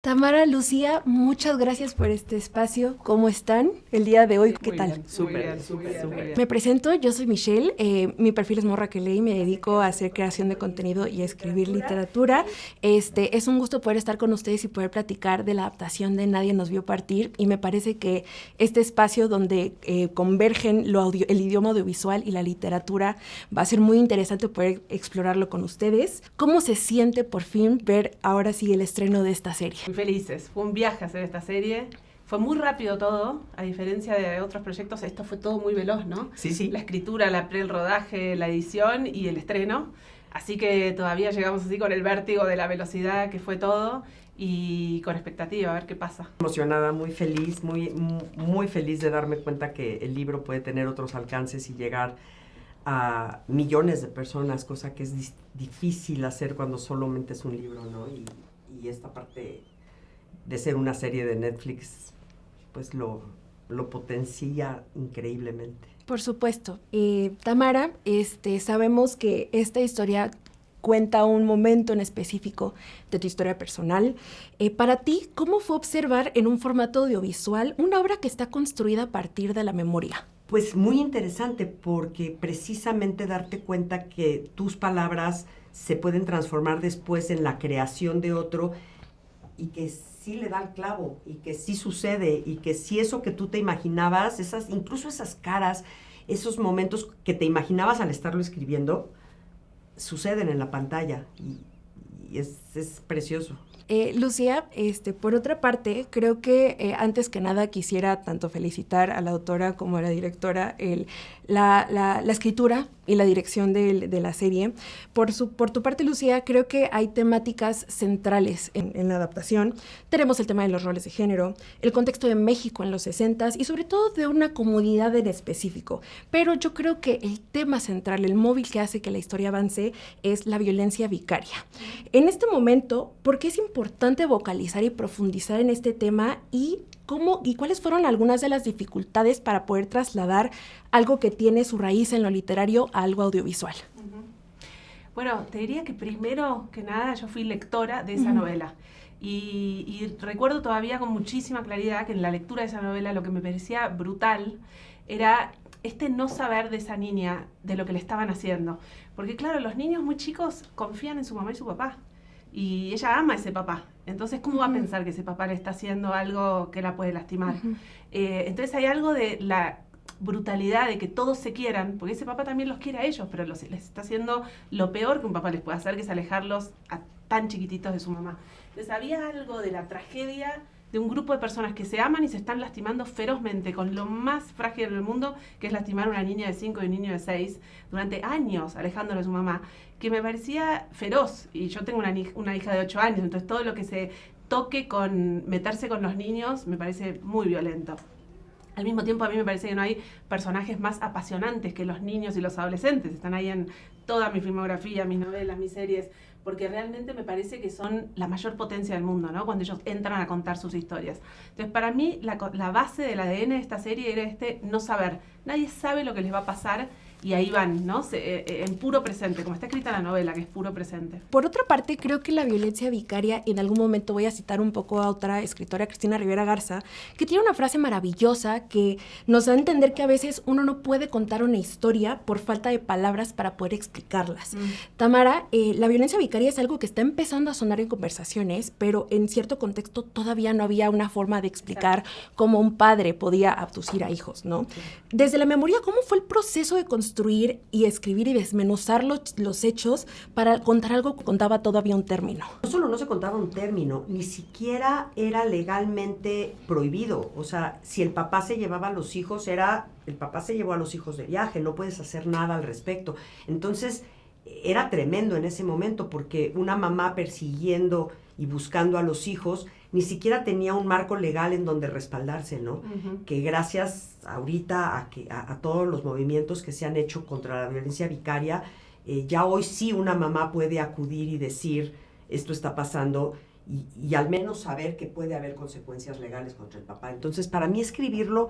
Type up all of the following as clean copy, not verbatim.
Tamara, Lucía, muchas gracias por este espacio. ¿Cómo están el día de hoy? ¿Qué tal? Súper. Me presento, yo soy Michelle, mi perfil es Morra que Leí, me dedico a hacer creación de contenido y a escribir literatura. Es un gusto poder estar con ustedes y poder platicar de la adaptación de Nadie nos vio partir, y me parece que este espacio donde convergen el idioma audiovisual y la literatura va a ser muy interesante poder explorarlo con ustedes. ¿Cómo se siente por fin ver ahora sí el estreno de esta serie? Muy felices. Fue un viaje hacer esta serie. Fue muy rápido todo, a diferencia de otros proyectos, esto fue todo muy veloz, ¿no? Sí. La escritura, el rodaje, la edición y el estreno. Así que todavía llegamos así con el vértigo de la velocidad que fue todo y con expectativa, a ver qué pasa. Emocionada, muy feliz, muy feliz de darme cuenta que el libro puede tener otros alcances y llegar a millones de personas, cosa que es difícil hacer cuando solamente es un libro, ¿no? Y esta parte de ser una serie de Netflix, pues lo potencia increíblemente. Por supuesto. Tamara, sabemos que esta historia cuenta un momento en específico de tu historia personal. Para ti, ¿cómo fue observar en un formato audiovisual una obra que está construida a partir de la memoria? Pues muy interesante, porque precisamente darte cuenta que tus palabras se pueden transformar después en la creación de otro, y que sí le da el clavo, y que sí sucede, y que sí eso que tú te imaginabas, incluso esas caras, esos momentos que te imaginabas al estarlo escribiendo, suceden en la pantalla, y es precioso. Lucía, por otra parte, creo que antes que nada quisiera tanto felicitar a la autora como a la directora la escritura y la dirección de la serie. Por tu parte, Lucía, creo que hay temáticas centrales en la adaptación. Tenemos el tema de los roles de género, el contexto de México en los 60s y sobre todo de una comunidad en específico. Pero yo creo que el tema central, el móvil que hace que la historia avance, es la violencia vicaria. En este momento, ¿por qué es importante vocalizar y profundizar en este tema y cuáles fueron algunas de las dificultades para poder trasladar algo que tiene su raíz en lo literario a algo audiovisual? Bueno, te diría que primero que nada yo fui lectora de esa novela. Y recuerdo todavía con muchísima claridad que en la lectura de esa novela lo que me parecía brutal era no saber de esa niña, de lo que le estaban haciendo. Porque claro, los niños muy chicos confían en su mamá y su papá. Y ella ama a ese papá. Entonces, ¿cómo va a pensar que ese papá le está haciendo algo que la puede lastimar? Entonces hay algo de la brutalidad de que todos se quieran, porque ese papá también los quiere a ellos, pero les está haciendo lo peor que un papá les puede hacer, que es alejarlos a tan chiquititos de su mamá. Entonces había algo de la tragedia de un grupo de personas que se aman y se están lastimando ferozmente con lo más frágil del mundo, que es lastimar a una niña de 5 y un niño de 6, durante años alejándolo de su mamá, que me parecía feroz. Y yo tengo una hija de 8 años, entonces todo lo que se toque con meterse con los niños me parece muy violento. Al mismo tiempo, a mí me parece que no hay personajes más apasionantes que los niños y los adolescentes. Están ahí en toda mi filmografía, mis novelas, mis series, porque realmente me parece que son la mayor potencia del mundo, ¿no? Cuando ellos entran a contar sus historias. Entonces, para mí, la base del ADN de esta serie era no saber. Nadie sabe lo que les va a pasar, y ahí van, ¿no? En puro presente, como está escrita la novela, que es puro presente. Por otra parte, creo que la violencia vicaria, en algún momento voy a citar un poco a otra escritora, Cristina Rivera Garza, que tiene una frase maravillosa que nos da a entender que a veces uno no puede contar una historia por falta de palabras para poder explicarlas. Tamara, la violencia vicaria es algo que está empezando a sonar en conversaciones, pero en cierto contexto todavía no había una forma de explicar cómo un padre podía abducir a hijos, ¿no? Desde la memoria, ¿cómo fue el proceso de construir y escribir y desmenuzar los hechos para contar algo que contaba todavía un término? No solo no se contaba un término, ni siquiera era legalmente prohibido. O sea, si el papá se llevaba a los hijos, el papá se llevó a los hijos de viaje, no puedes hacer nada al respecto. Entonces, era tremendo en ese momento, porque una mamá persiguiendo y buscando a los hijos ni siquiera tenía un marco legal en donde respaldarse, ¿no? Que gracias ahorita a todos los movimientos que se han hecho contra la violencia vicaria, ya hoy sí una mamá puede acudir y decir, esto está pasando, y al menos saber que puede haber consecuencias legales contra el papá. Entonces, para mí escribirlo,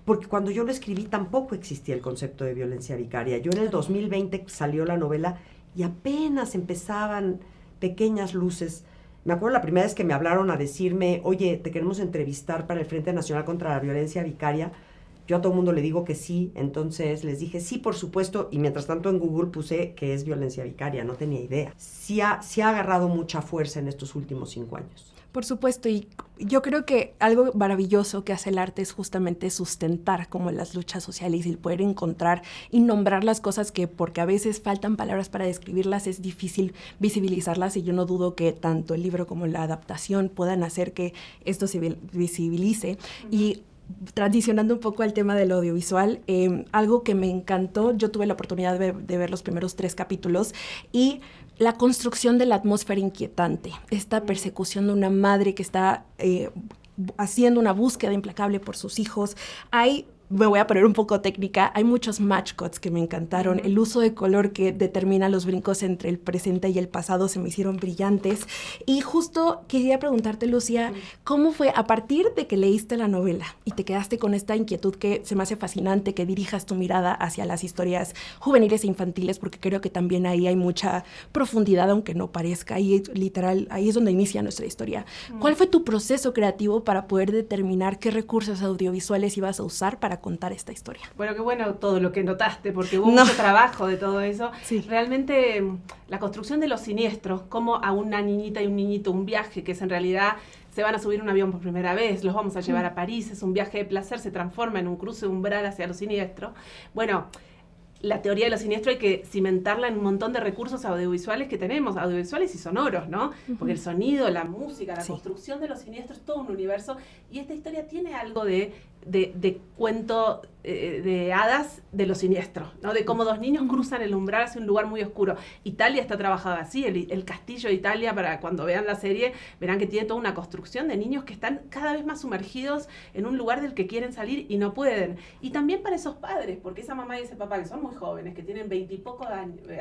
porque cuando yo lo escribí tampoco existía el concepto de violencia vicaria. Yo en el 2020 salió la novela y apenas empezaban pequeñas luces Me acuerdo la primera vez que me hablaron a decirme, oye, te queremos entrevistar para el Frente Nacional contra la Violencia Vicaria. Yo a todo el mundo le digo que sí, entonces les dije sí, por supuesto, y mientras tanto en Google puse que es violencia vicaria, no tenía idea. Sí ha agarrado mucha fuerza en estos últimos 5 años. Por supuesto, y yo creo que algo maravilloso que hace el arte es justamente sustentar como las luchas sociales y el poder encontrar y nombrar las cosas que, porque a veces faltan palabras para describirlas, es difícil visibilizarlas, y yo no dudo que tanto el libro como la adaptación puedan hacer que esto se visibilice. Y transicionando un poco al tema del audiovisual, algo que me encantó, yo tuve la oportunidad de ver los primeros 3 capítulos, y la construcción de la atmósfera inquietante, esta persecución de una madre que está haciendo una búsqueda implacable por sus hijos. Me voy a poner un poco técnica, hay muchos match cuts que me encantaron. El uso de color que determina los brincos entre el presente y el pasado se me hicieron brillantes. Y justo quería preguntarte, Lucía, ¿cómo fue a partir de que leíste la novela y te quedaste con esta inquietud que se me hace fascinante, que dirijas tu mirada hacia las historias juveniles e infantiles? Porque creo que también ahí hay mucha profundidad, aunque no parezca. Ahí, literal, ahí es donde inicia nuestra historia. ¿Cuál fue tu proceso creativo para poder determinar qué recursos audiovisuales ibas a usar para contar esta historia? Bueno, qué bueno todo lo que notaste, porque hubo mucho trabajo de todo eso. Sí. Realmente la construcción de los siniestros, como a una niñita y un niñito, un viaje que es en realidad se van a subir un avión por primera vez, los vamos a llevar a París, es un viaje de placer, se transforma en un cruce umbral hacia lo siniestro. Bueno, la teoría de lo siniestro hay que cimentarla en un montón de recursos audiovisuales que tenemos, audiovisuales y sonoros, ¿no? Porque el sonido, la música, la construcción de lo siniestro es todo un universo, y esta historia tiene algo de cuento de hadas de lo siniestro, ¿no? De cómo 2 niños cruzan el umbral hacia un lugar muy oscuro. Italia está trabajado así, el castillo de Italia, para cuando vean la serie, verán que tiene toda una construcción de niños que están cada vez más sumergidos en un lugar del que quieren salir y no pueden. Y también para esos padres, porque esa mamá y ese papá, que son muy jóvenes, que tienen 20 y pocos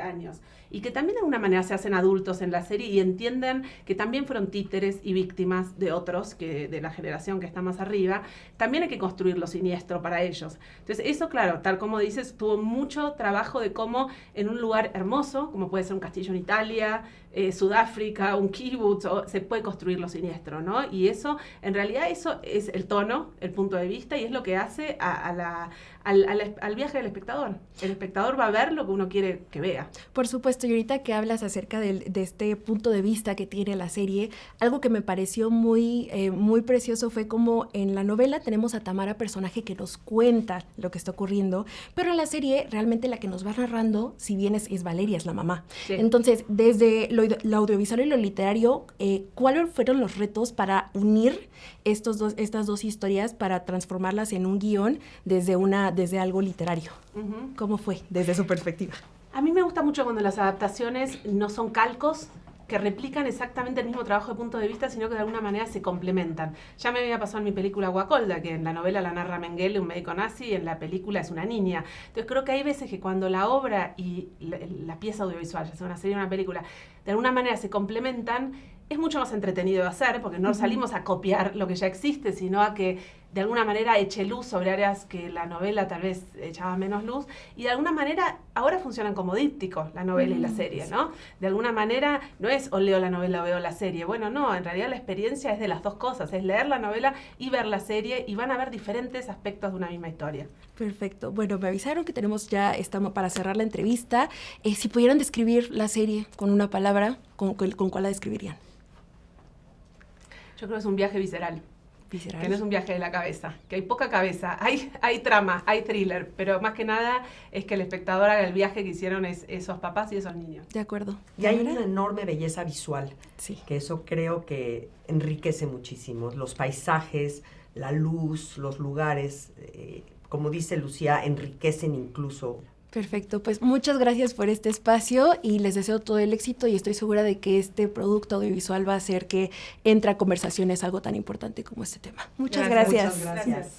años, y que también de alguna manera se hacen adultos en la serie y entienden que también fueron títeres y víctimas de otros, que de la generación que está más arriba, también hay que construir lo siniestro para ellos. Entonces eso, claro, tal como dices, tuvo mucho trabajo de cómo en un lugar hermoso, como puede ser un castillo en Italia, Sudáfrica, un kibutz, se puede construir lo siniestro, ¿no? Y eso, en realidad, eso es el tono, el punto de vista, y es lo que hace al viaje del espectador. El espectador va a ver lo que uno quiere que vea. Por supuesto, y ahorita que hablas acerca de este punto de vista que tiene la serie, algo que me pareció muy precioso fue como en la novela tenemos a Tamara, personaje que nos cuenta lo que está ocurriendo, pero en la serie realmente la que nos va narrando, si bien es Valeria, es la mamá. Sí. Entonces, desde lo audiovisual y lo literario, ¿cuáles fueron los retos para unir estas dos historias, para transformarlas en un guión desde algo literario? ¿Cómo fue desde su perspectiva? A mí me gusta mucho cuando las adaptaciones no son calcos que replican exactamente el mismo trabajo de punto de vista, sino que de alguna manera se complementan. Ya me había pasado en mi película Guacolda, que en la novela la narra Mengele, un médico nazi, y en la película es una niña. Entonces creo que hay veces que cuando la obra y la pieza audiovisual, ya sea una serie o una película, de alguna manera se complementan, es mucho más entretenido de hacer, porque no salimos a copiar lo que ya existe, sino a que de alguna manera eche luz sobre áreas que la novela tal vez echaba menos luz, y de alguna manera ahora funcionan como dípticos la novela y la serie, ¿no? De alguna manera no es o leo la novela o veo la serie, bueno, no, en realidad la experiencia es de las dos cosas, es leer la novela y ver la serie, y van a ver diferentes aspectos de una misma historia. Perfecto. Bueno, me avisaron que estamos para cerrar la entrevista. Si pudieran describir la serie con una palabra, ¿con cuál la describirían? Yo creo que es un viaje visceral. Visceral. Que no es un viaje de la cabeza, que hay poca cabeza, hay trama, hay thriller, pero más que nada es que el espectador haga el viaje que hicieron esos papás y esos niños. De acuerdo. Y hay una enorme belleza visual, sí, que eso creo que enriquece muchísimo. Los paisajes, la luz, los lugares, como dice Lucía, enriquecen incluso. Perfecto, pues muchas gracias por este espacio y les deseo todo el éxito, y estoy segura de que este producto audiovisual va a hacer que entre a conversaciones algo tan importante como este tema. Muchas gracias. Muchas gracias.